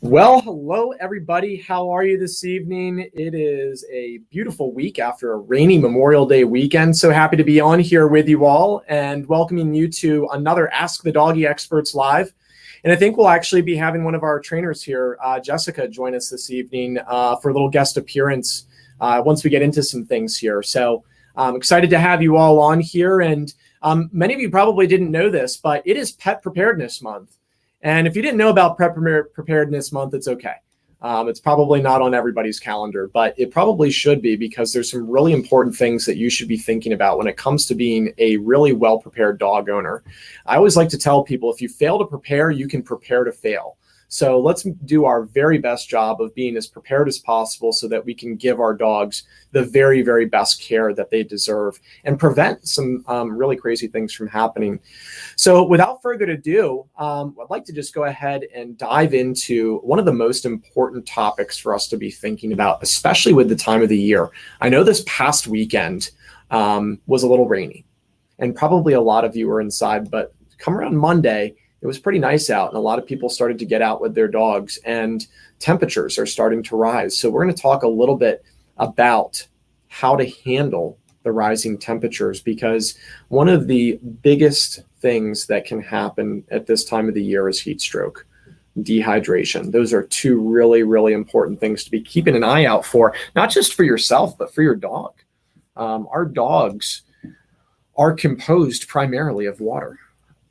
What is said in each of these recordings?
Well, hello everybody. How are you this evening? It is a beautiful week after a rainy Memorial Day weekend. So happy to be on here with you all and welcoming you to another Ask the Doggy Experts Live. And I think we'll actually be having one of our trainers here, Jessica, join us this evening for a little guest appearance once we get into some things here. So I'm excited to have you all on here. And many of you probably didn't know this, but it is Pet Preparedness Month. And if you didn't know about Pet Preparedness Month, it's okay. It's probably not on everybody's calendar, but it probably should be because there's some really important things that you should be thinking about when it comes to being a really well-prepared dog owner. I always like to tell people, if you fail to prepare, you can prepare to fail. So let's do our very best job of being as prepared as possible so that we can give our dogs the very, very best care that they deserve and prevent some really crazy things from happening. So without further ado, I'd like to just go ahead and dive into one of the most important topics for us to be thinking about, especially with the time of the year. I know this past weekend was a little rainy and probably a lot of you were inside, but come around Monday, it was pretty nice out and a lot of people started to get out with their dogs and temperatures are starting to rise. So we're going to talk a little bit about how to handle the rising temperatures, because one of the biggest things that can happen at this time of the year is heat stroke, dehydration. Those are two really, really important things to be keeping an eye out for, not just for yourself, but for your dog. Our dogs are composed primarily of water.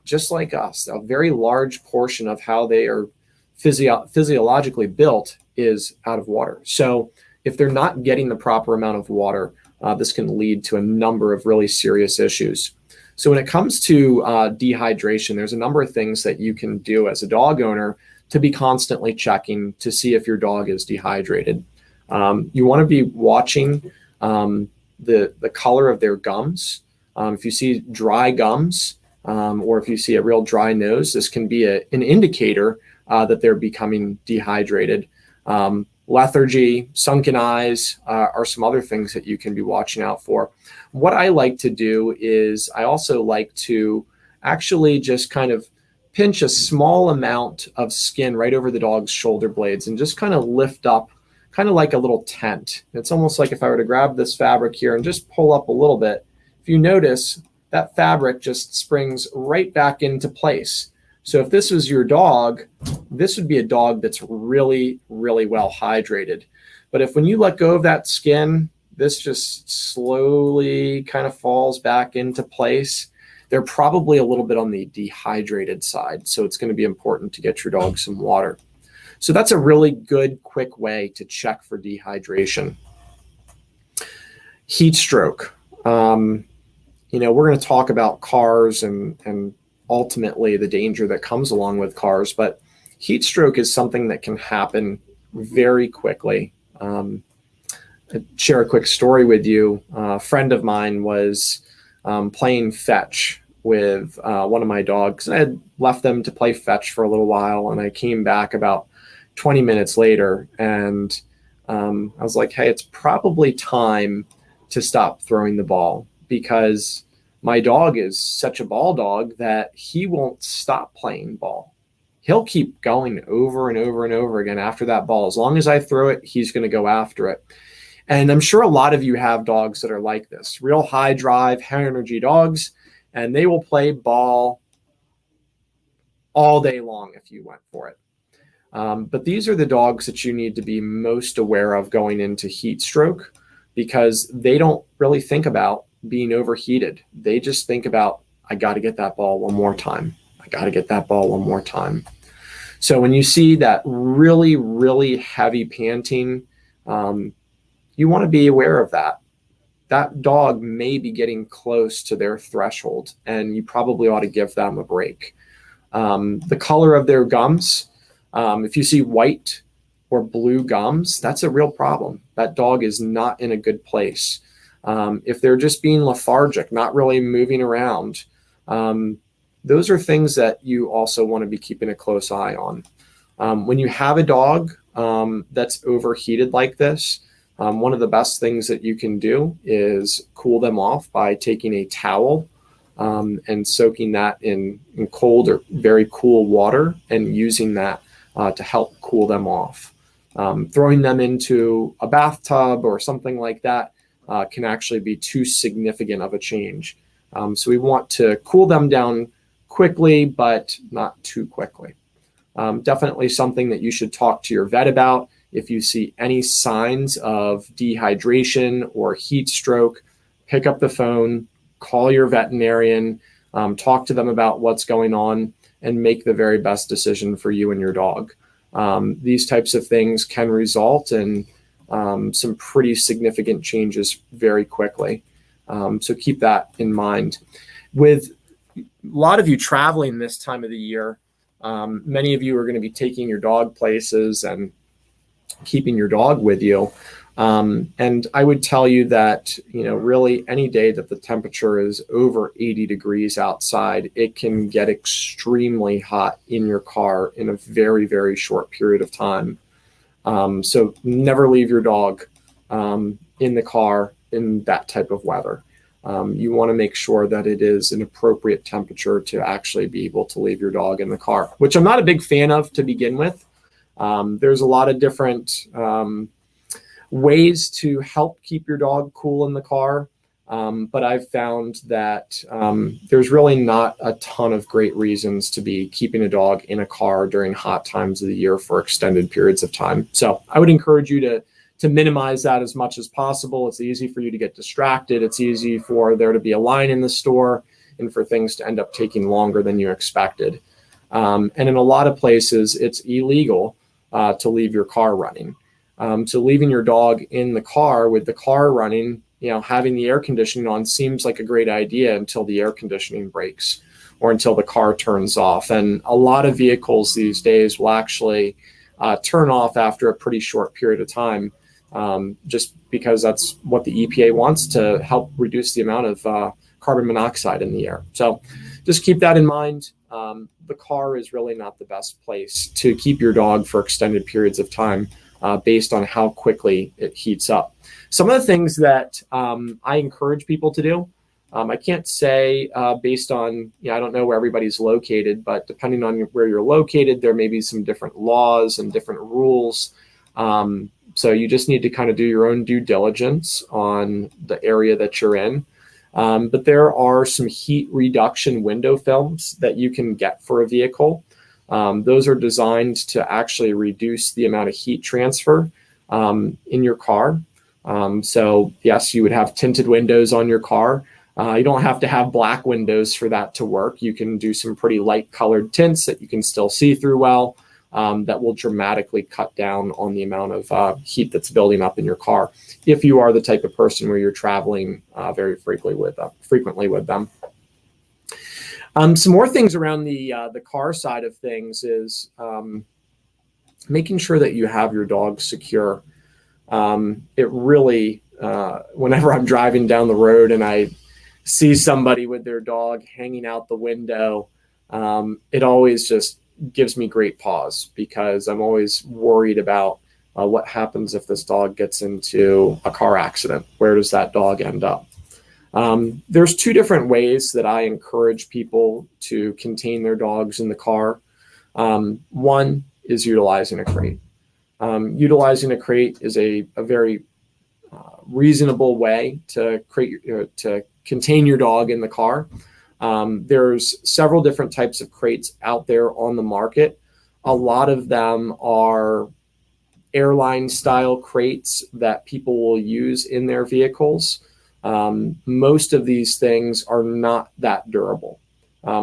Just like us, a very large portion of how they are physiologically built is out of water. So if they're not getting the proper amount of water, this can lead to a number of really serious issues. So when it comes to dehydration, there's a number of things that you can do as a dog owner to be constantly checking to see if your dog is dehydrated. You want to be watching the color of their gums. If you see dry gums, or if you see a real dry nose, this can be an indicator that they're becoming dehydrated. Lethargy, sunken eyes are some other things that you can be watching out for. What I like to do is I also like to actually just kind of pinch a small amount of skin right over the dog's shoulder blades and just kind of lift up, kind of like a little tent. It's almost like if I were to grab this fabric here and just pull up a little bit, if you notice, that fabric just springs right back into place. So if this was your dog, this would be a dog that's really, really well hydrated. But if when you let go of that skin, this just slowly kind of falls back into place, they're probably a little bit on the dehydrated side. So it's going to be important to get your dog some water. So that's a really good, quick way to check for dehydration. Heat stroke. We're going to talk about cars and ultimately the danger that comes along with cars, but heat stroke is something that can happen very quickly. I'll share a quick story with you. A friend of mine was playing fetch with one of my dogs. I had left them to play fetch for a little while, and I came back about 20 minutes later, and I was like, hey, it's probably time to stop throwing the ball, because my dog is such a ball dog that he won't stop playing ball. He'll keep going over and over and over again after that ball. As long as I throw it, he's going to go after it. And I'm sure a lot of you have dogs that are like this, real high drive, high energy dogs, and they will play ball all day long if you went for it. But these are the dogs that you need to be most aware of going into heat stroke, because they don't really think about being overheated. They just think about, I got to get that ball one more time. I got to get that ball one more time. So when you see that really, really heavy panting, you want to be aware of that. That dog may be getting close to their threshold, and you probably ought to give them a break. The color of their gums, if you see white or blue gums, that's a real problem. That dog is not in a good place. If they're just being lethargic, not really moving around, those are things that you also want to be keeping a close eye on. When you have a dog that's overheated like this, one of the best things that you can do is cool them off by taking a towel and soaking that in cold or very cool water and using that to help cool them off. Throwing them into a bathtub or something like that can actually be too significant of a change. So we want to cool them down quickly, but not too quickly. Definitely something that you should talk to your vet about. If you see any signs of dehydration or heat stroke, pick up the phone, call your veterinarian, talk to them about what's going on, and make the very best decision for you and your dog. These types of things can result in some pretty significant changes very quickly. So keep that in mind. With a lot of you traveling this time of the year, many of you are going to be taking your dog places and keeping your dog with you. And I would tell you that, really any day that the temperature is over 80 degrees outside, it can get extremely hot in your car in a very, very short period of time. So never leave your dog in the car in that type of weather. You want to make sure that it is an appropriate temperature to actually be able to leave your dog in the car, which I'm not a big fan of to begin with. There's a lot of different ways to help keep your dog cool in the car. But I've found that there's really not a ton of great reasons to be keeping a dog in a car during hot times of the year for extended periods of time. So I would encourage you to minimize that as much as possible. It's easy for you to get distracted. It's easy for there to be a line in the store and for things to end up taking longer than you expected. And in a lot of places, it's illegal to leave your car running. So leaving your dog in the car with the car running, having the air conditioning on seems like a great idea until the air conditioning breaks or until the car turns off. And a lot of vehicles these days will actually turn off after a pretty short period of time, just because that's what the EPA wants to help reduce the amount of carbon monoxide in the air. So just keep that in mind. The car is really not the best place to keep your dog for extended periods of time based on how quickly it heats up. Some of the things that I encourage people to do, I can't say based on, I don't know where everybody's located, but depending on where you're located, there may be some different laws and different rules. So you just need to kind of do your own due diligence on the area that you're in. But there are some heat reduction window films that you can get for a vehicle. Those are designed to actually reduce the amount of heat transfer in your car. So yes, you would have tinted windows on your car. You don't have to have black windows for that to work. You can do some pretty light colored tints that you can still see through well. That will dramatically cut down on the amount of heat that's building up in your car if you are the type of person where you're traveling very frequently with them. Some more things around the car side of things is making sure that you have your dog secure. It really, whenever I'm driving down the road and I see somebody with their dog hanging out the window, it always just gives me great pause because I'm always worried about what happens if this dog gets into a car accident. Where does that dog end up? There's two different ways that I encourage people to contain their dogs in the car. One is utilizing a crate. Utilizing a crate is a very reasonable way to contain your dog in the car. There's several different types of crates out there on the market. A lot of them are airline style crates that people will use in their vehicles. Most of these things are not that durable.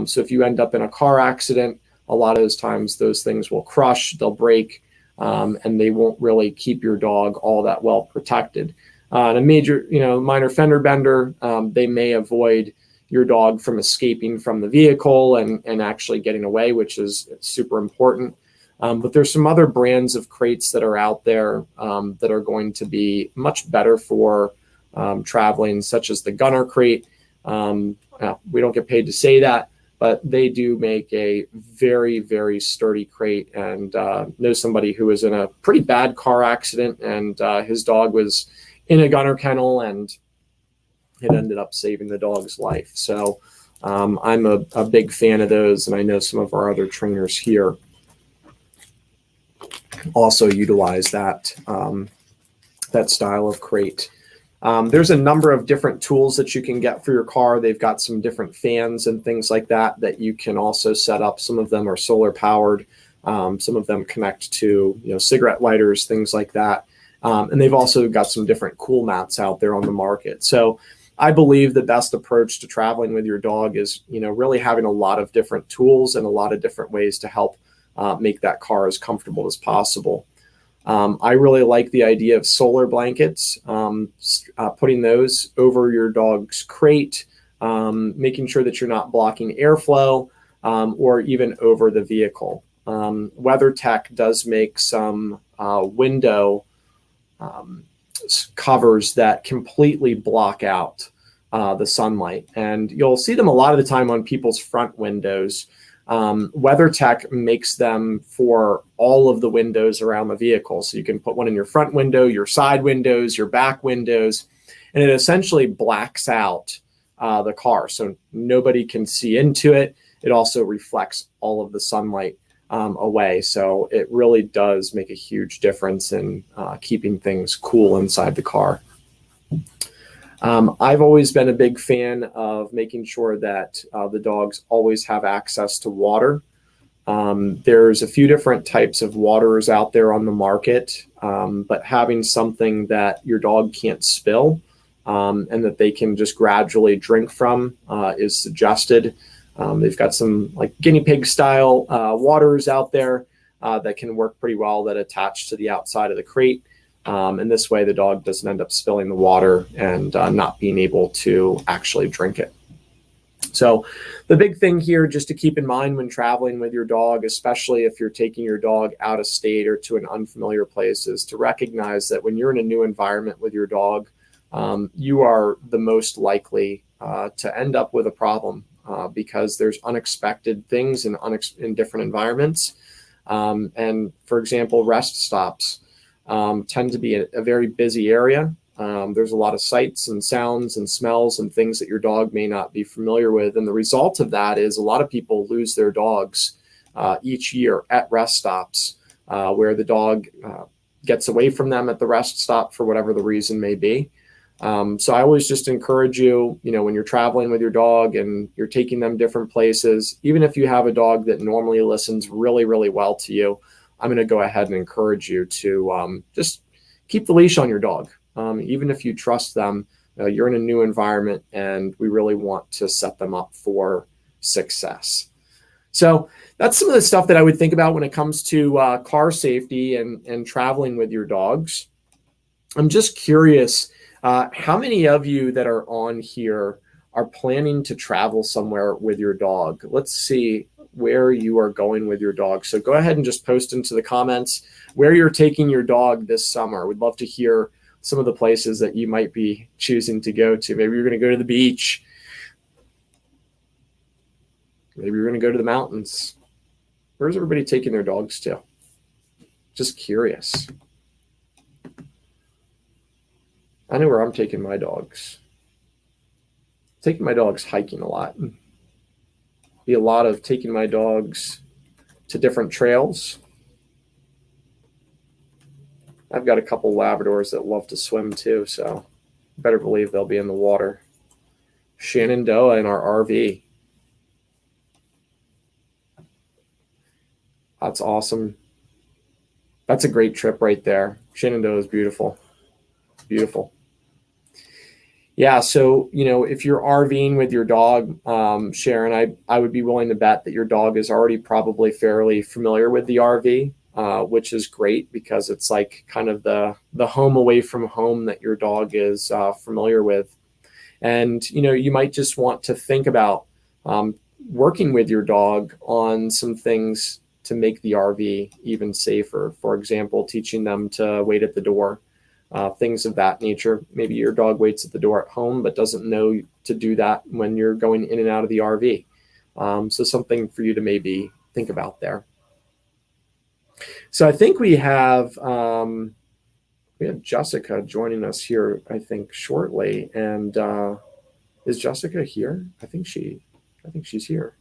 So if you end up in a car accident, a lot of those times those things will crush, they'll break, and they won't really keep your dog all that well protected. And a major, minor fender bender, they may avoid your dog from escaping from the vehicle and actually getting away, which is super important. But there's some other brands of crates that are out there that are going to be much better for traveling, such as the Gunner crate. We don't get paid to say that, but they do make a very, very sturdy crate, and know somebody who was in a pretty bad car accident, and his dog was in a Gunner kennel, and it ended up saving the dog's life. So I'm a big fan of those, and I know some of our other trainers here. also utilize that, that style of crate. There's a number of different tools that you can get for your car. They've got some different fans and things like that that you can also set up. Some of them are solar powered. Some of them connect to, cigarette lighters, things like that. And they've also got some different cool mats out there on the market. So I believe the best approach to traveling with your dog is, really having a lot of different tools and a lot of different ways to help make that car as comfortable as possible. I really like the idea of solar blankets, putting those over your dog's crate, making sure that you're not blocking airflow, or even over the vehicle. WeatherTech does make some window covers that completely block out the sunlight. And you'll see them a lot of the time on people's front windows. WeatherTech makes them for all of the windows around the vehicle. So you can put one in your front window, your side windows, your back windows, and it essentially blacks out the car. So nobody can see into it. It also reflects all of the sunlight away. So it really does make a huge difference in keeping things cool inside the car. I've always been a big fan of making sure that the dogs always have access to water. There's a few different types of waters out there on the market, but having something that your dog can't spill and that they can just gradually drink from is suggested. They've got some like guinea pig style waters out there that can work pretty well that attach to the outside of the crate. And this way the dog doesn't end up spilling the water and not being able to actually drink it. So the big thing here, just to keep in mind when traveling with your dog, especially if you're taking your dog out of state or to an unfamiliar place, is to recognize that when you're in a new environment with your dog, you are the most likely to end up with a problem because there's unexpected things in different environments. And for example, rest stops tend to be a very busy area. There's a lot of sights and sounds and smells and things that your dog may not be familiar with. And the result of that is a lot of people lose their dogs each year at rest stops where the dog gets away from them at the rest stop for whatever the reason may be. So I always just encourage you, when you're traveling with your dog and you're taking them different places, even if you have a dog that normally listens really, really well to you, I'm going to go ahead and encourage you to just keep the leash on your dog. Even if you trust them, you're in a new environment and we really want to set them up for success. So that's some of the stuff that I would think about when it comes to car safety and traveling with your dogs. I'm just curious, how many of you that are on here are planning to travel somewhere with your dog? Let's see where you are going with your dog. So go ahead and just post into the comments where you're taking your dog this summer. We'd love to hear some of the places that you might be choosing to go to. Maybe you're going to go to the beach. Maybe you're going to go to the mountains. Where's everybody taking their dogs to? Just curious. I know where I'm taking my dogs. Taking my dogs hiking a lot. Be a lot of taking my dogs to different trails. I've got a couple Labradors that love to swim too, so better believe they'll be in the water. Shenandoah in our RV. That's awesome. That's a great trip right there. Shenandoah is beautiful. Beautiful. Yeah, so, if you're RVing with your dog, Sharon, I would be willing to bet that your dog is already probably fairly familiar with the RV, which is great because it's like kind of the home away from home that your dog is familiar with. And, you might just want to think about working with your dog on some things to make the RV even safer. For example, teaching them to wait at the door. Things of that nature. Maybe your dog waits at the door at home, but doesn't know to do that when you're going in and out of the RV. So something for you to maybe think about there. So I think we have Jessica joining us here, I think shortly. And is Jessica here? I think she's here.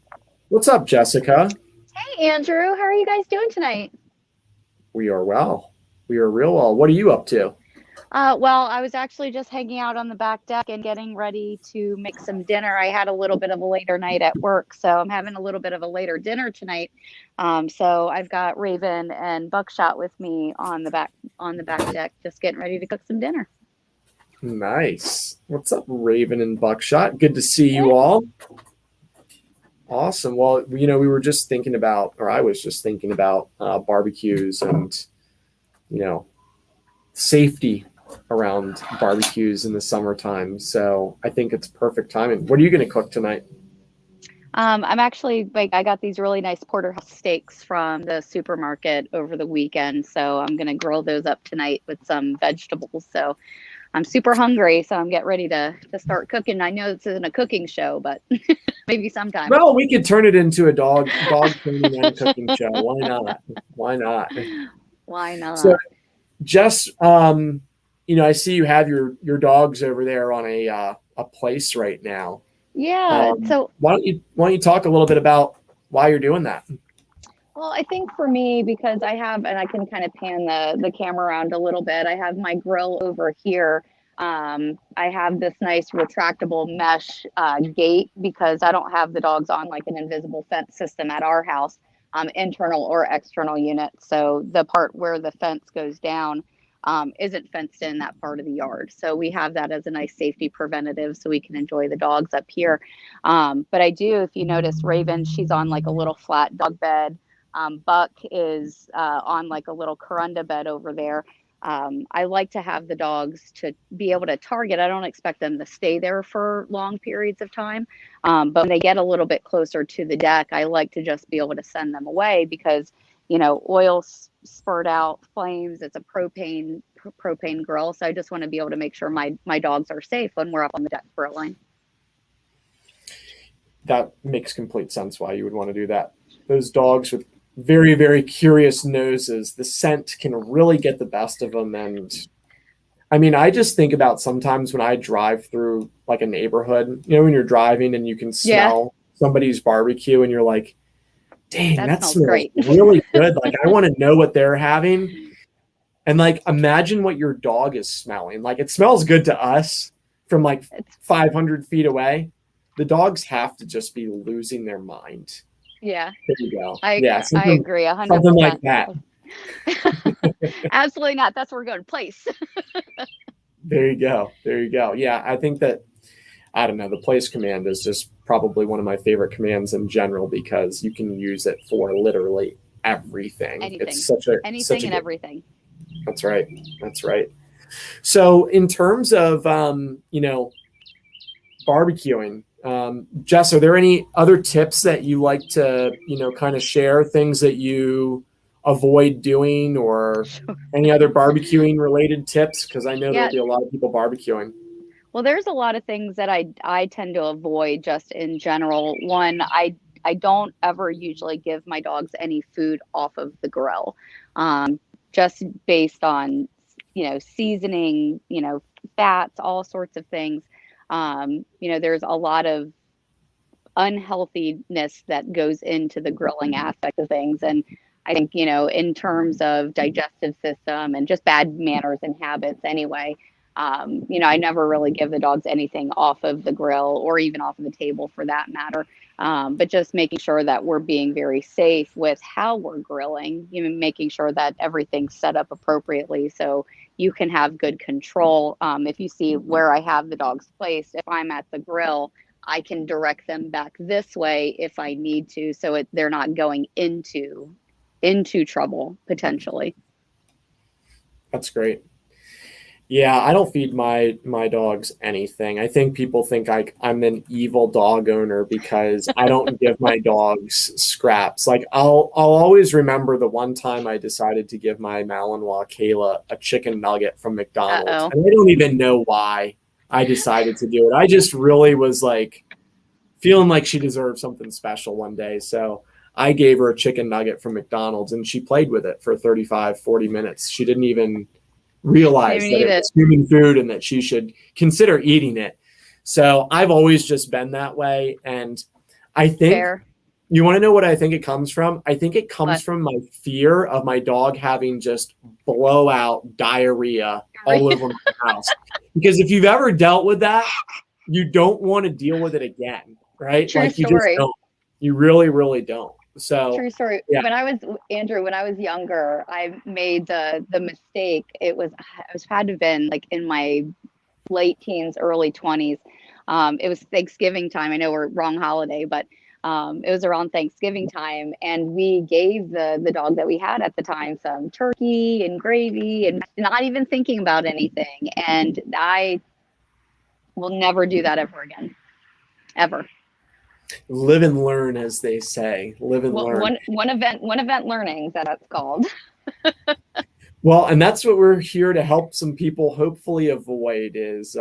What's up, Jessica? Hey, Andrew. How are you guys doing tonight? We are well. We are real well. What are you up to? Well, I was actually just hanging out on the back deck and getting ready to make some dinner. I had a little bit of a later night at work, so I'm having a little bit of a later dinner tonight. So I've got Raven and Buckshot with me on the back deck, just getting ready to cook some dinner. Nice. What's up, Raven and Buckshot? Good to see you all. Awesome. Well, we were just thinking about, or I was just thinking about barbecues and, safety around barbecues in the summertime. So I think it's perfect timing. What are you going to cook tonight? I'm actually I got these really nice porterhouse steaks from the supermarket over the weekend. So I'm going to grill those up tonight with some vegetables. So I'm super hungry. So I'm getting ready to start cooking. I know this isn't a cooking show, but maybe sometime. Well, we could turn it into a dog training and cooking show. Why not? Why not? Why not? So Jess, I see you have your dogs over there on a place right now. Yeah. So why don't you talk a little bit about why you're doing that? Well, I think for me, because I have, and I can kind of pan the camera around a little bit, I have my grill over here. I have this nice retractable mesh gate because I don't have the dogs on like an invisible fence system at our house, internal or external unit. So the part where the fence goes down isn't fenced in that part of the yard. So we have that as a nice safety preventative so we can enjoy the dogs up here. But I do, if you notice, Raven, she's on like a little flat dog bed. Buck is on like a little corunda bed over there. I like to have the dogs to be able to target. I don't expect them to stay there for long periods of time. But when they get a little bit closer to the deck, I like to just be able to send them away because, oil spurt out flames. It's a propane grill. So I just want to be able to make sure my dogs are safe when we're up on the deck grilling. That makes complete sense why you would want to do that. Those dogs with very, very curious noses, the scent can really get the best of them. And I mean, I just think about sometimes when I drive through like a neighborhood, when you're driving and you can smell somebody's barbecue and you're like, dang, that smells great. Really good. Like, I want to know what they're having. And like, imagine what your dog is smelling. Like, it smells good to us from like 500 feet away. The dogs have to just be losing their mind. Yeah. There you go. I agree 100%. Something like that. Absolutely not. That's where we're going. Place. There you go. Yeah, I think that, I don't know, the place command is just probably one of my favorite commands in general because you can use it for literally everything. Anything. It's anything and everything. That's right. So in terms of, barbecuing, Jess, are there any other tips that you like to, kind of share, things that you avoid doing or any other barbecuing related tips? Because I know there'll be a lot of people barbecuing. Well, there's a lot of things that I tend to avoid just in general. One, I don't ever usually give my dogs any food off of the grill, just based on, seasoning, fats, all sorts of things. There's a lot of unhealthiness that goes into the grilling aspect of things. And I think, in terms of digestive system and just bad manners and habits anyway, I never really give the dogs anything off of the grill or even off of the table for that matter. But just making sure that we're being very safe with how we're grilling, making sure that everything's set up appropriately so you can have good control. If you see where I have the dogs placed, if I'm at the grill, I can direct them back this way if I need to, so they're not going into trouble potentially. That's great. Yeah, I don't feed my dogs anything. I think people think I'm an evil dog owner because I don't give my dogs scraps. Like I'll always remember the one time I decided to give my Malinois Kayla a chicken nugget from McDonald's. Uh-oh. And I don't even know why I decided to do it. I just really was like feeling like she deserved something special one day. So I gave her a chicken nugget from McDonald's and she played with it for 35, 40 minutes. She didn't even realize that it was human food and that she should consider eating it. So I've always just been that way. And I think You want to know what I think it comes from? I think it comes But from my fear of my dog having just blowout diarrhea all over my house. Because if you've ever dealt with that, you don't want to deal with it again, right? true Like you just story. don't. You really, really don't. So, True story. yeah. When I was Andrew, when I was younger, I made the mistake. I was had to have been like in my late teens, early 20s. It was Thanksgiving time. I know we're wrong holiday, but it was around Thanksgiving time, and we gave the dog that we had at the time some turkey and gravy, and not even thinking about anything. And I will never do that ever again, ever. Live and learn, as they say. Live and Well, learn. one event learning that's called. Well, and that's what we're here to help some people hopefully avoid is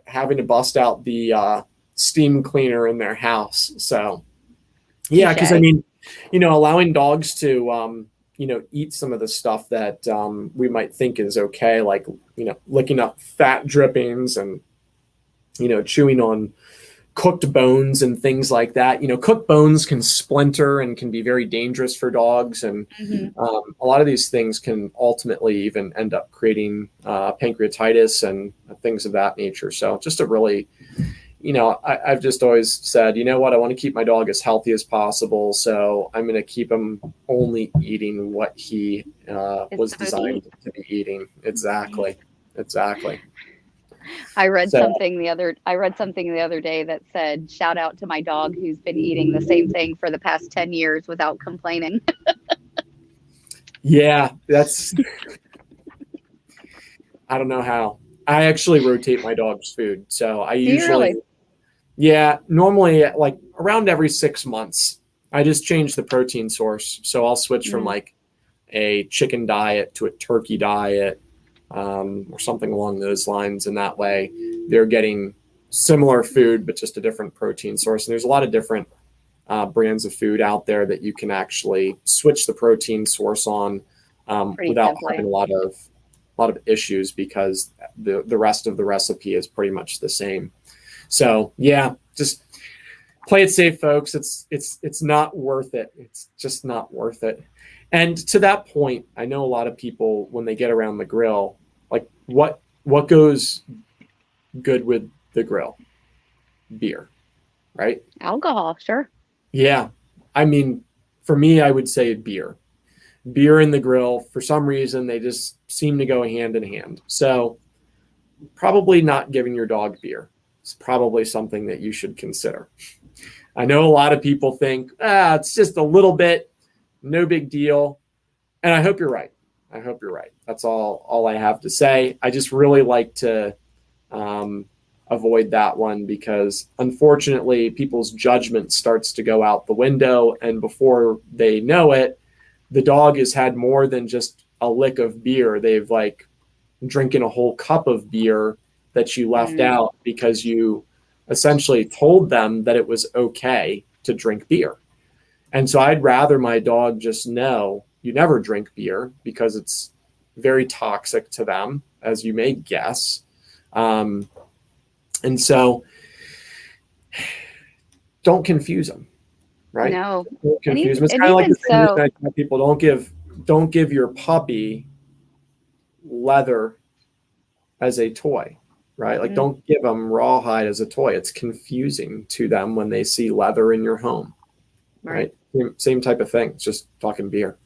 having to bust out the steam cleaner in their house. So, yeah, because I Touche. mean, allowing dogs to, eat some of the stuff that we might think is okay, like, licking up fat drippings and, chewing on cooked bones and things like that. Cooked bones can splinter and can be very dangerous for dogs. And Mhm. a lot of these things can ultimately even end up creating pancreatitis and things of that nature. So just a really, I've just always said, you know what, I want to keep my dog as healthy as possible. So I'm going to keep him only eating what he was designed to be eating. Exactly. Exactly. I read So, something the other day that said, "Shout out to my dog who's been eating the same thing for the past 10 years without complaining." yeah, I don't know how. I actually rotate my dog's food. So I Do you usually, really? yeah, normally like around every 6 months, I just change the protein source. So I'll switch from Mm, like a chicken diet to a turkey diet, or something along those lines. And that way they're getting similar food, but just a different protein source. And there's a lot of different brands of food out there that you can actually switch the protein source on pretty without having simply. a lot of issues because the rest of the recipe is pretty much the same. So yeah, just play it safe, folks. It's not worth it. It's just not worth it. And to that point, I know a lot of people when they get around the grill, like what goes good with the grill? Beer, right? Alcohol, sure. Yeah. I mean, for me, I would say beer. Beer and the grill, for some reason, they just seem to go hand in hand. So probably not giving your dog beer. It's probably something that you should consider. I know a lot of people think, it's just a little bit, no big deal. And I hope you're right. I hope you're right. That's all I have to say. I just really like to avoid that one because unfortunately people's judgment starts to go out the window. And before they know it, the dog has had more than just a lick of beer. They've like drinking a whole cup of beer that you left Mm, out because you essentially told them that it was okay to drink beer. And so I'd rather my dog just know you never drink beer because it's very toxic to them, as you may guess. And so don't confuse them, right? no, Don't confuse them. It's and kind of like even the same reason so, I tell people don't give your puppy leather as a toy, right? Like mm, don't give them rawhide as a toy. It's confusing to them when they see leather in your home, right. right? Same type of thing. It's just talking beer.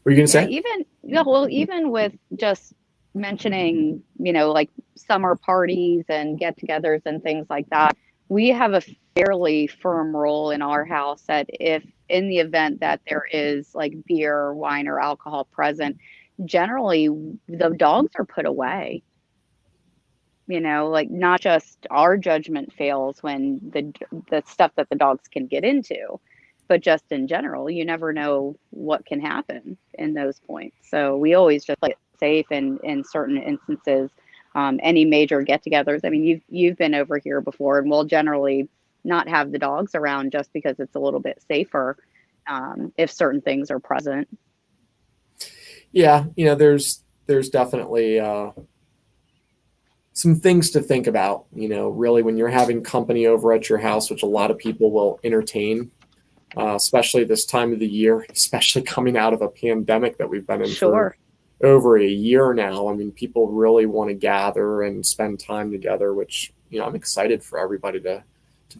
What are you gonna Yeah, say? even yeah, well, even with just mentioning, like summer parties and get-togethers and things like that, we have a fairly firm rule in our house that if in the event that there is like beer, wine, or alcohol present, generally the dogs are put away. Like not just our judgment fails when the stuff that the dogs can get into, but just in general, you never know what can happen in those points. So we always just play it safe in certain instances. Any major get-togethers. I mean, you've been over here before, and we'll generally not have the dogs around just because it's a little bit safer if certain things are present. Yeah, there's definitely some things to think about. Really, when you're having company over at your house, which a lot of people will entertain. especially this time of the year, especially coming out of a pandemic that we've been in Sure. for over a year now. I mean, people really want to gather and spend time together, which, I'm excited for everybody to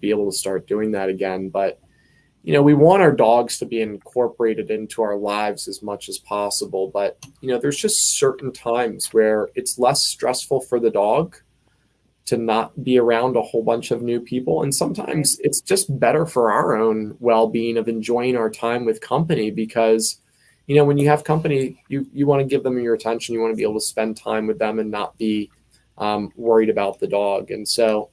be able to start doing that again. But, we want our dogs to be incorporated into our lives as much as possible. But, there's just certain times where it's less stressful for the dog to not be around a whole bunch of new people. And sometimes it's just better for our own well-being of enjoying our time with company, because, when you have company, you want to give them your attention. You want to be able to spend time with them and not be worried about the dog. And so,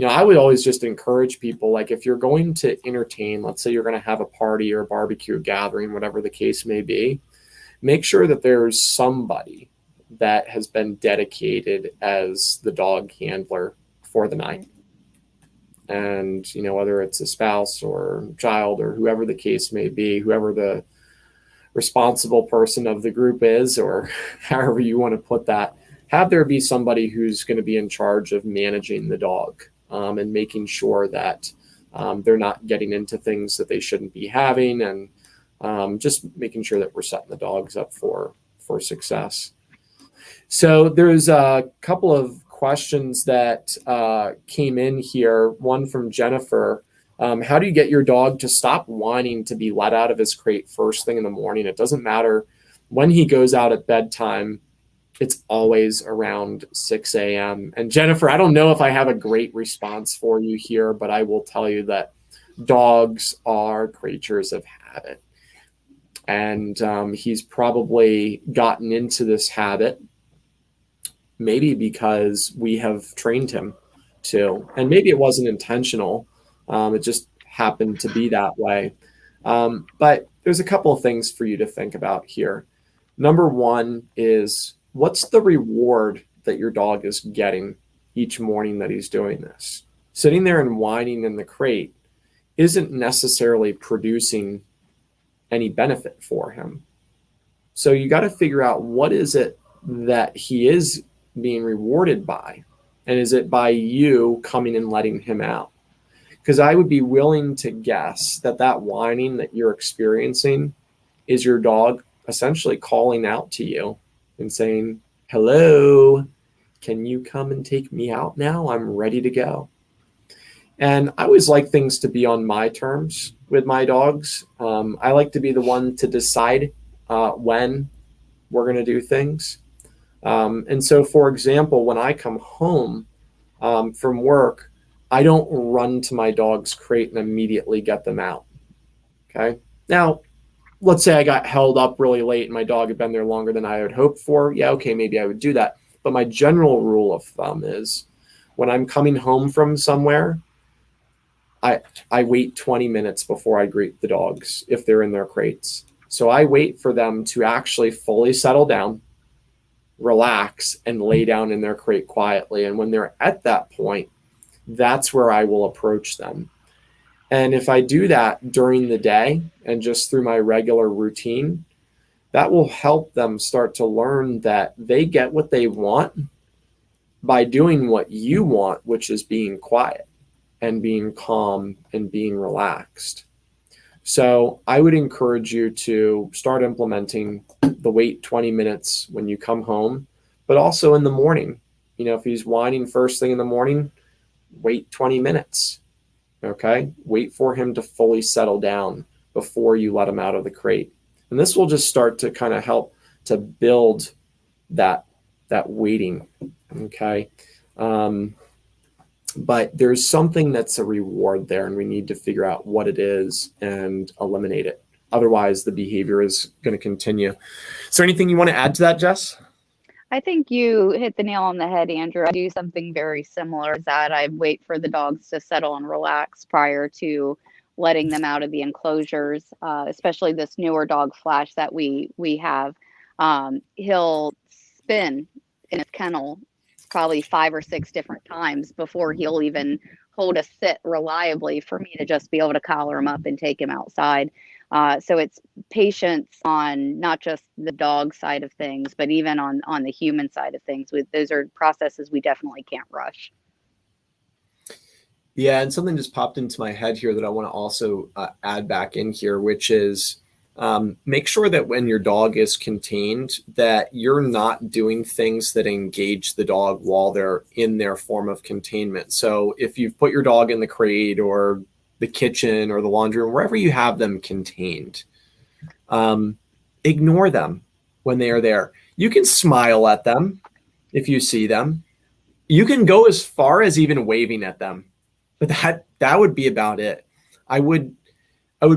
I would always just encourage people, like, if you're going to entertain, let's say you're going to have a party or a barbecue gathering, whatever the case may be, make sure that there's somebody that has been dedicated as the dog handler for the night. And, whether it's a spouse or child or whoever the case may be, whoever the responsible person of the group is, or however you want to put that, have there be somebody who's going to be in charge of managing the dog, and making sure that they're not getting into things that they shouldn't be having, and just making sure that we're setting the dogs up for success. So there's a couple of questions that came in here. One from Jennifer. How do you get your dog to stop wanting to be let out of his crate first thing in the morning? It doesn't matter when he goes out at bedtime. It's always around 6 a.m. And Jennifer, I don't know if I have a great response for you here, but I will tell you that dogs are creatures of habit. And he's probably gotten into this habit maybe because we have trained him to, and maybe it wasn't intentional. It just happened to be that way. But there's a couple of things for you to think about here. Number one is, what's the reward that your dog is getting each morning that he's doing this? Sitting there and whining in the crate isn't necessarily producing any benefit for him. So you got to figure out, what is it that he is being rewarded by? And is it by you coming and letting him out? Because I would be willing to guess that whining that you're experiencing is your dog essentially calling out to you and saying, hello, can you come and take me out now? I'm ready to go. And I always like things to be on my terms with my dogs. I like to be the one to decide when we're going to do things. And so, for example, when I come home from work, I don't run to my dog's crate and immediately get them out. Okay. Now, let's say I got held up really late and my dog had been there longer than I had hoped for. Yeah, okay, maybe I would do that. But my general rule of thumb is, when I'm coming home from somewhere, I wait 20 minutes before I greet the dogs if they're in their crates. So I wait for them to actually fully settle down, relax, and lay down in their crate quietly. And when they're at that point, that's where I will approach them. And if I do that during the day and just through my regular routine, that will help them start to learn that they get what they want by doing what you want, which is being quiet and being calm and being relaxed. So I would encourage you to start implementing the wait 20 minutes when you come home, but also in the morning. If he's whining first thing in the morning, wait 20 minutes. Okay. Wait for him to fully settle down before you let him out of the crate. And this will just start to kind of help to build that waiting. Okay. But there's something that's a reward there, and we need to figure out what it is and eliminate it. Otherwise, the behavior is going to continue. Is there anything you want to add to that, Jess? I think you hit the nail on the head, Andrew. I do something very similar to that. I wait for the dogs to settle and relax prior to letting them out of the enclosures, especially this newer dog, Flash, that we have. He'll spin in his kennel probably 5 or 6 different times before he'll even hold a sit reliably for me to just be able to collar him up and take him outside. So it's patience on not just the dog side of things, but even on the human side of things. Those are processes we definitely can't rush. Yeah, and something just popped into my head here that I want to also add back in here, which is make sure that when your dog is contained, that you're not doing things that engage the dog while they're in their form of containment. So if you've put your dog in the crate or the kitchen or the laundry room, wherever you have them contained, ignore them when they are there. You can smile at them if you see them. You can go as far as even waving at them, but that would be about it. I would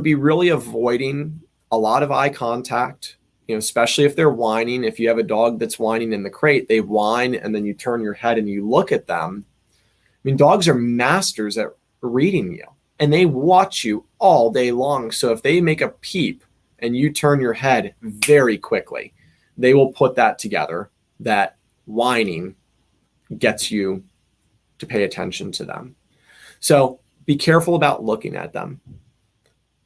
be really avoiding a lot of eye contact, especially if they're whining. If you have a dog that's whining in the crate, they whine and then you turn your head and you look at them. I mean, dogs are masters at reading you and they watch you all day long. So if they make a peep and you turn your head very quickly, they will put that together, that whining gets you to pay attention to them. So be careful about looking at them.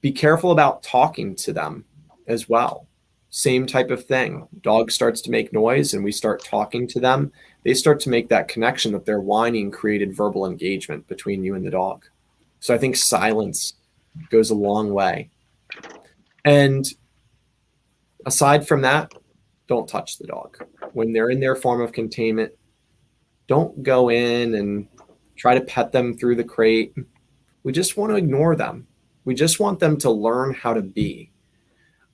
Be careful about talking to them as well. Same type of thing. Dog starts to make noise and we start talking to them. They start to make that connection that their whining created verbal engagement between you and the dog. So I think silence goes a long way. And aside from that, don't touch the dog. When they're in their form of containment, don't go in and try to pet them through the crate. We just want to ignore them. We just want them to learn how to be.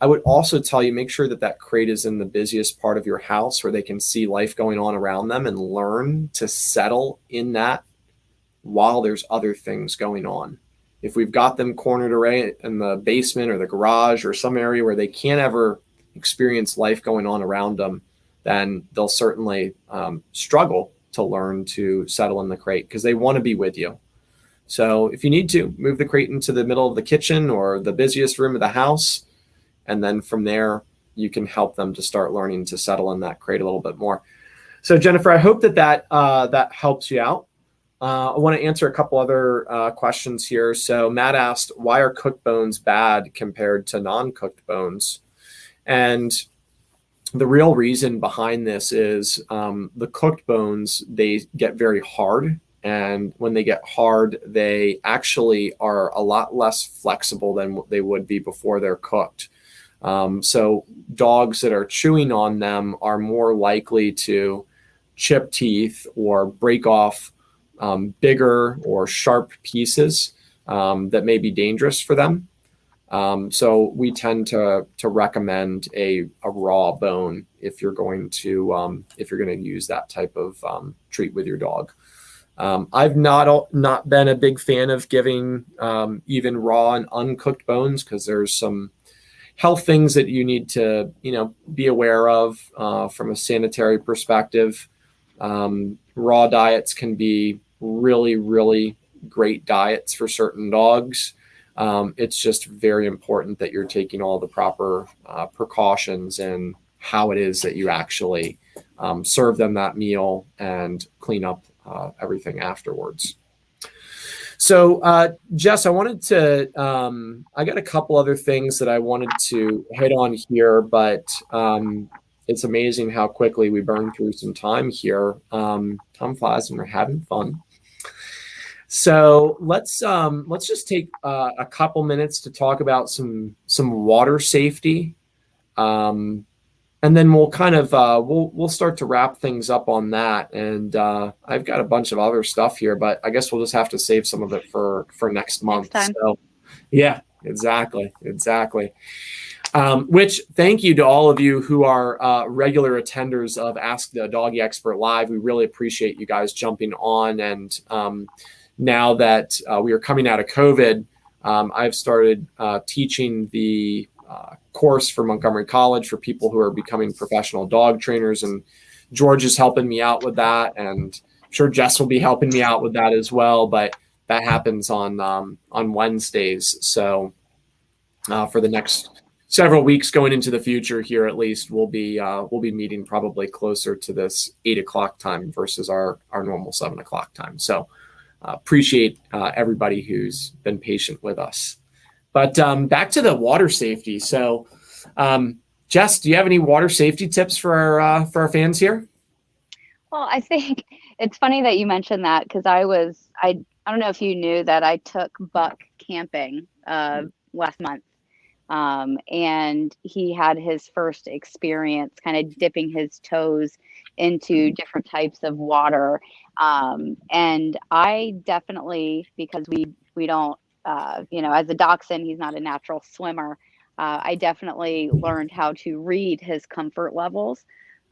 I would also tell you, make sure that crate is in the busiest part of your house where they can see life going on around them and learn to settle in that while there's other things going on. If we've got them cornered away in the basement or the garage or some area where they can't ever experience life going on around them, then they'll certainly struggle to learn to settle in the crate because they want to be with you. So if you need to, move the crate into the middle of the kitchen or the busiest room of the house. And then from there, you can help them to start learning to settle in that crate a little bit more. So Jennifer, I hope that helps you out. I want to answer a couple other questions here. So Matt asked, why are cooked bones bad compared to non-cooked bones? And the real reason behind this is the cooked bones, they get very hard. And when they get hard, they actually are a lot less flexible than they would be before they're cooked. So dogs that are chewing on them are more likely to chip teeth or break off bigger or sharp pieces that may be dangerous for them. So we tend to recommend a raw bone if you're going to use that type of treat with your dog. I've not been a big fan of giving even raw and uncooked bones because there's some health things that you need to be aware of from a sanitary perspective. Raw diets can be really, really great diets for certain dogs. It's just very important that you're taking all the proper precautions and how it is that you actually serve them that meal and clean up everything afterwards. So Jess, I wanted to, I got a couple other things that I wanted to hit on here, but it's amazing how quickly we burn through some time here. Time flies and we're having fun. So let's just take a couple minutes to talk about some water safety, and then we'll kind of we'll start to wrap things up on that. And I've got a bunch of other stuff here, but I guess we'll just have to save some of it for next month. Next time. So yeah, exactly. Which thank you to all of you who are regular attenders of Ask the Doggy Expert Live. We really appreciate you guys jumping on. And now that we are coming out of COVID, I've started teaching the course for Montgomery College for people who are becoming professional dog trainers. And George is helping me out with that. And I'm sure Jess will be helping me out with that as well. But that happens on Wednesdays. So for the next several weeks going into the future here, at least we'll be meeting probably closer to this 8 o'clock time versus our normal 7 o'clock time. So appreciate everybody who's been patient with us. But back to the water safety. So Jess, do you have any water safety tips for our fans here? Well, I think it's funny that you mentioned that because I don't know if you knew that I took Buck camping last month. And he had his first experience kind of dipping his toes into different types of water. And I definitely, because we don't, as a dachshund, he's not a natural swimmer. I definitely learned how to read his comfort levels,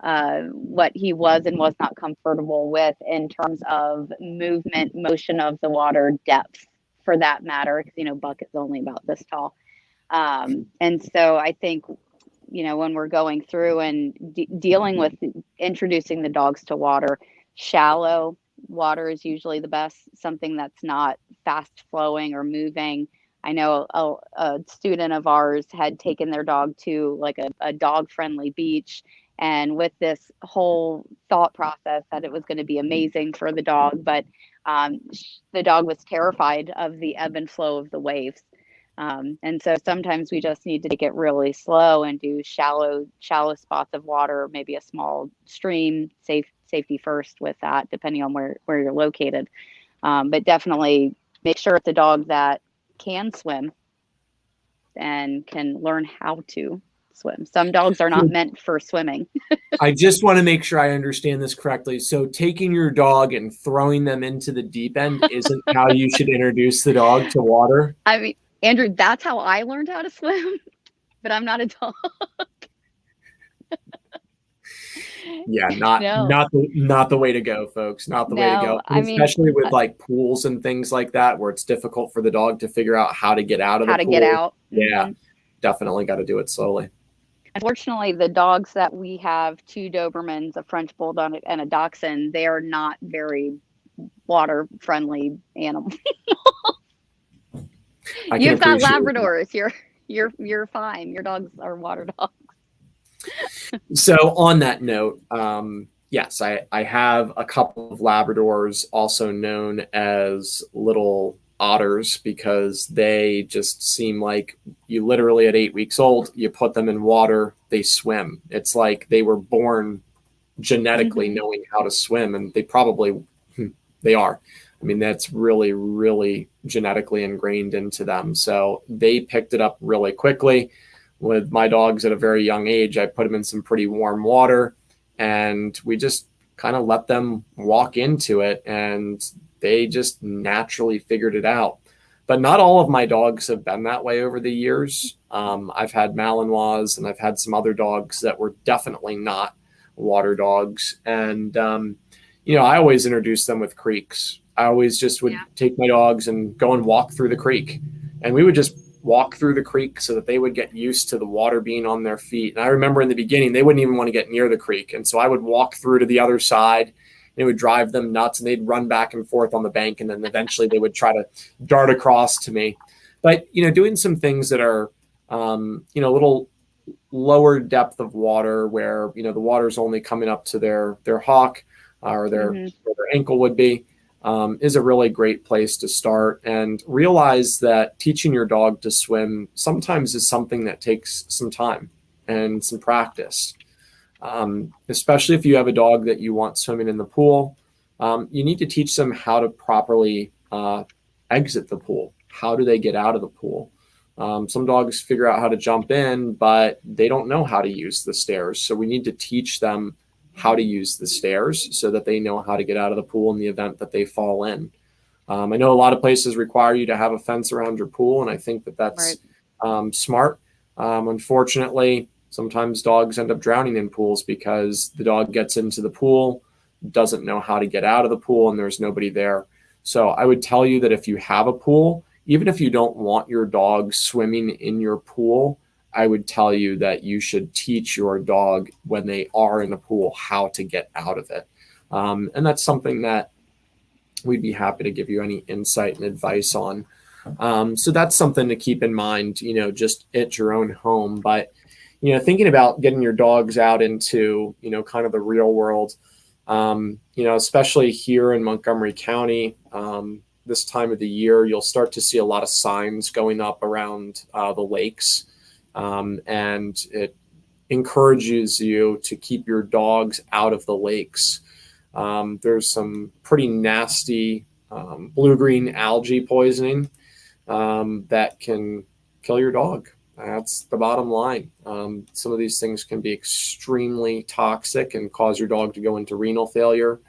what he was and was not comfortable with in terms of movement, motion of the water, depth for that matter, because, Buck is only about this tall. And so I think, when we're going through and dealing with introducing the dogs to water, shallow water is usually the best, something that's not fast flowing or moving. I know a student of ours had taken their dog to like a dog friendly beach. And with this whole thought process that it was going to be amazing for the dog, but the dog was terrified of the ebb and flow of the waves. And so sometimes we just need to take it really slow and do shallow spots of water, maybe a small stream, safety first with that, depending on where you're located. But definitely make sure it's a dog that can swim and can learn how to swim. Some dogs are not meant for swimming. I just want to make sure I understand this correctly. So taking your dog and throwing them into the deep end isn't how you should introduce the dog to water? I mean, Andrew, that's how I learned how to swim, but I'm not a dog. Yeah, not the way to go, folks. Not the way to go. Especially with like pools and things like that, where it's difficult for the dog to figure out how to get out of the pool. How to get out. Yeah, definitely got to do it slowly. Unfortunately, the dogs that we have, 2 Dobermans, a French Bulldog, and a Dachshund, they are not very water-friendly animals. You've got Labradors. You're fine. Your dogs are water dogs. So on that note, yes, I have a couple of Labradors, also known as little otters, because they just seem like you literally at 8 weeks old, you put them in water, they swim. It's like they were born genetically knowing how to swim, and they are. I mean, that's really, really genetically ingrained into them. So they picked it up really quickly. With my dogs at a very young age, I put them in some pretty warm water, and we just kind of let them walk into it, and they just naturally figured it out. But not all of my dogs have been that way over the years. I've had Malinois, and I've had some other dogs that were definitely not water dogs. And, I always introduce them with creeks. I always just would take my dogs and go and walk through the creek. And we would just walk through the creek so that they would get used to the water being on their feet. And I remember in the beginning, they wouldn't even want to get near the creek. And so I would walk through to the other side, and it would drive them nuts, and they'd run back and forth on the bank. And then eventually they would try to dart across to me. But, doing some things that are, a little lower depth of water where, the water's only coming up to their hock or where their ankle would be, is a really great place to start. And realize that teaching your dog to swim sometimes is something that takes some time and some practice. Especially if you have a dog that you want swimming in the pool, you need to teach them how to properly exit the pool. How do they get out of the pool? Some dogs figure out how to jump in, but they don't know how to use the stairs. So we need to teach them how to use the stairs so that they know how to get out of the pool in the event that they fall in. I know a lot of places require you to have a fence around your pool, and I think that's smart. Unfortunately, sometimes dogs end up drowning in pools because the dog gets into the pool, doesn't know how to get out of the pool, and there's nobody there. So I would tell you that if you have a pool, even if you don't want your dog swimming in your pool, I would tell you that you should teach your dog when they are in a pool how to get out of it. And that's something that we'd be happy to give you any insight and advice on. So that's something to keep in mind, just at your own home. But, thinking about getting your dogs out into, kind of the real world, especially here in Montgomery County, this time of the year, you'll start to see a lot of signs going up around the lakes. And it encourages you to keep your dogs out of the lakes. There's some pretty nasty blue-green algae poisoning that can kill your dog. That's the bottom line. Some of these things can be extremely toxic and cause your dog to go into renal failure.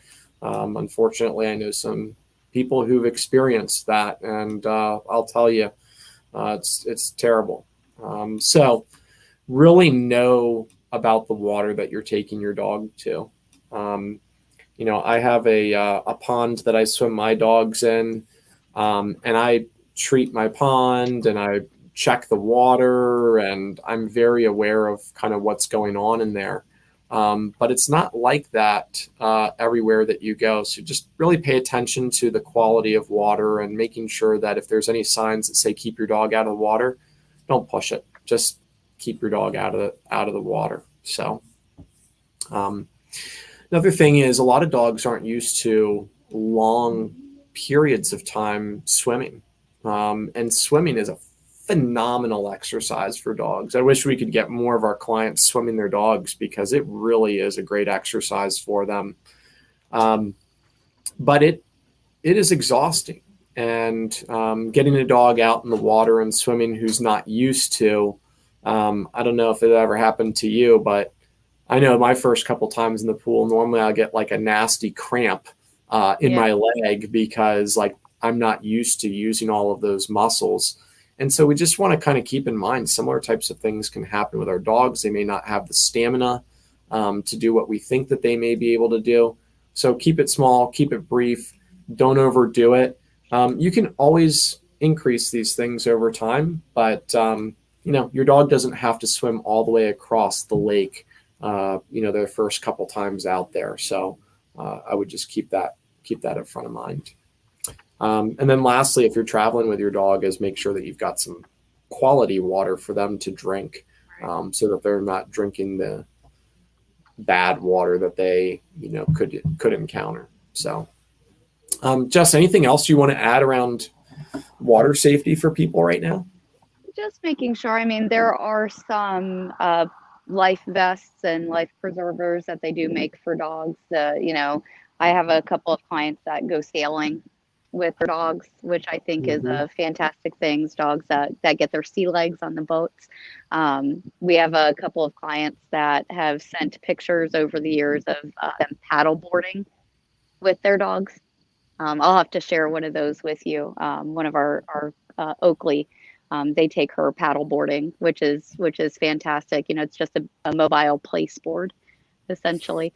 Unfortunately, I know some people who've experienced that, and I'll tell you, it's terrible. So really know about the water that you're taking your dog to. I have a pond that I swim my dogs in, and I treat my pond and I check the water, and I'm very aware of kind of what's going on in there. But it's not like that everywhere that you go. So just really pay attention to the quality of water and making sure that if there's any signs that say keep your dog out of the water, don't push it. Just keep your dog out of the water. So another thing is a lot of dogs aren't used to long periods of time swimming. And swimming is a phenomenal exercise for dogs. I wish we could get more of our clients swimming their dogs because it really is a great exercise for them. But it is exhausting, and getting a dog out in the water and swimming who's not used to, I don't know if it ever happened to you, but I know my first couple times in the pool, normally I'll get like a nasty cramp in my leg because like I'm not used to using all of those muscles. And so we just want to kind of keep in mind similar types of things can happen with our dogs. They may not have the stamina to do what we think that they may be able to do. So keep it small, keep it brief, don't overdo it. You can always increase these things over time, but your dog doesn't have to swim all the way across the lake, their first couple times out there. So I would just keep that in front of mind. And then lastly, if you're traveling with your dog, is make sure that you've got some quality water for them to drink, so that they're not drinking the bad water that they, could encounter. So, Jess, anything else you want to add around water safety for people right now? Just making sure. I mean, there are some life vests and life preservers that they do make for dogs. I have a couple of clients that go sailing with their dogs, which I think is a fantastic thing. Dogs that get their sea legs on the boats. We have a couple of clients that have sent pictures over the years of them paddle boarding with their dogs. I'll have to share one of those with you. One of our Oakley, they take her paddle boarding, which is fantastic. It's just a mobile place board, essentially.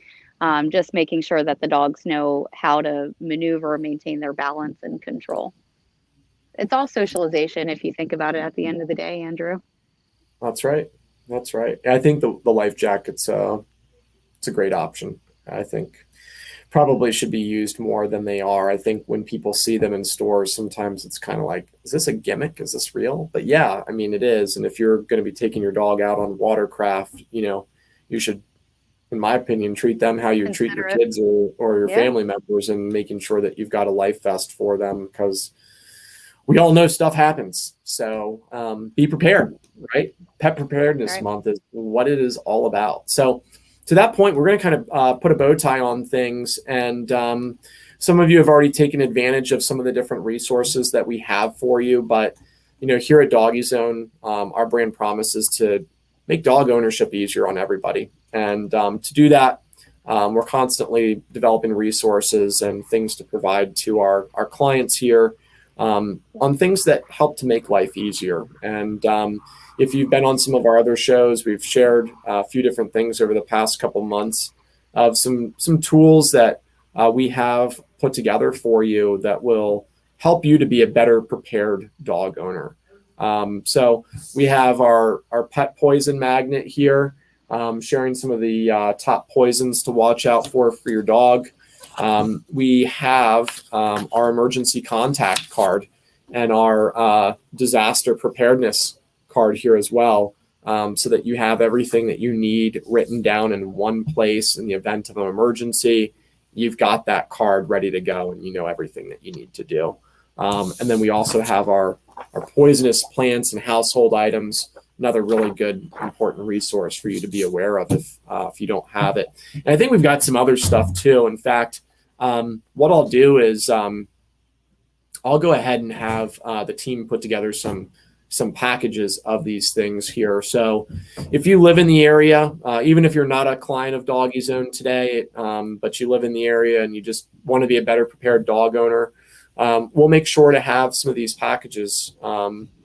Just making sure that the dogs know how to maneuver, maintain their balance and control. It's all socialization if you think about it at the end of the day, Andrew. That's right. I think the life jacket's it's a great option. I think probably should be used more than they are. I think when people see them in stores, sometimes it's kind of like, is this a gimmick? Is this real? But yeah, I mean, it is. And if you're going to be taking your dog out on watercraft, you should, in my opinion, treat them how you treat your kids or your family members, and making sure that you've got a life vest for them, because we all know stuff happens. So be prepared, right? Pet Preparedness Month is what it is all about. So to that point, we're going to kind of put a bow tie on things. And some of you have already taken advantage of some of the different resources that we have for you. But, here at DogiZone, our brand promises to make dog ownership easier on everybody. And to do that, we're constantly developing resources and things to provide to our clients here on things that help to make life easier. And if you've been on some of our other shows, we've shared a few different things over the past couple months of some tools that we have put together for you that will help you to be a better prepared dog owner. So we have our pet poison magnet here, sharing some of the top poisons to watch out for your dog. We have our emergency contact card and our disaster preparedness card here as well, so that you have everything that you need written down in one place. In the event of an emergency, you've got that card ready to go, and you know everything that you need to do. And then we also have our poisonous plants and household items another really good, important resource for you to be aware of if you don't have it. And I think we've got some other stuff too. In fact, what I'll do is I'll go ahead and have the team put together some packages of these things here. So if you live in the area, even if you're not a client of DogiZone today, but you live in the area and you just want to be a better prepared dog owner, we'll make sure to have some of these packages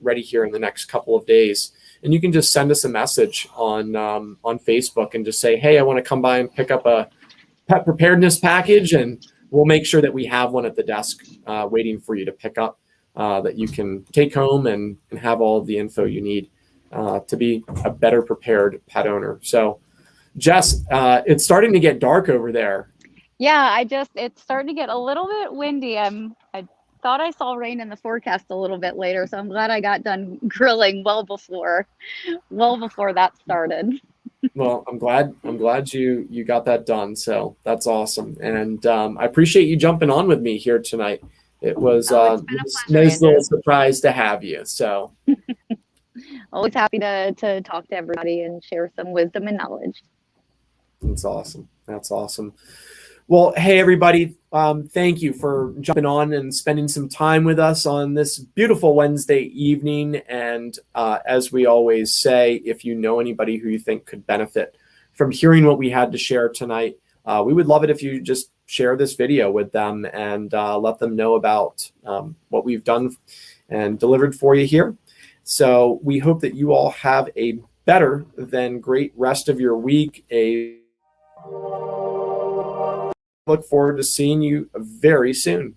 ready here in the next couple of days. And you can just send us a message on Facebook and just say, hey, I want to come by and pick up a pet preparedness package, and we'll make sure that we have one at the desk waiting for you to pick up, that you can take home and have all of the info you need to be a better prepared pet owner. So Jess, it's starting to get dark over there. Yeah, it's starting to get a little bit windy. I thought I saw rain in the forecast a little bit later, so I'm glad I got done grilling well before that started. Well, I'm glad you got that done. So that's awesome. And I appreciate you jumping on with me here tonight. It was a nice little surprise to have you. So always happy to talk to everybody and share some wisdom and knowledge. That's awesome. That's awesome. Well, hey, everybody. Thank you for jumping on and spending some time with us on this beautiful Wednesday evening. And as we always say, if you know anybody who you think could benefit from hearing what we had to share tonight, we would love it if you just share this video with them and let them know about what we've done and delivered for you here. So we hope that you all have a better than great rest of your week. Look forward to seeing you very soon.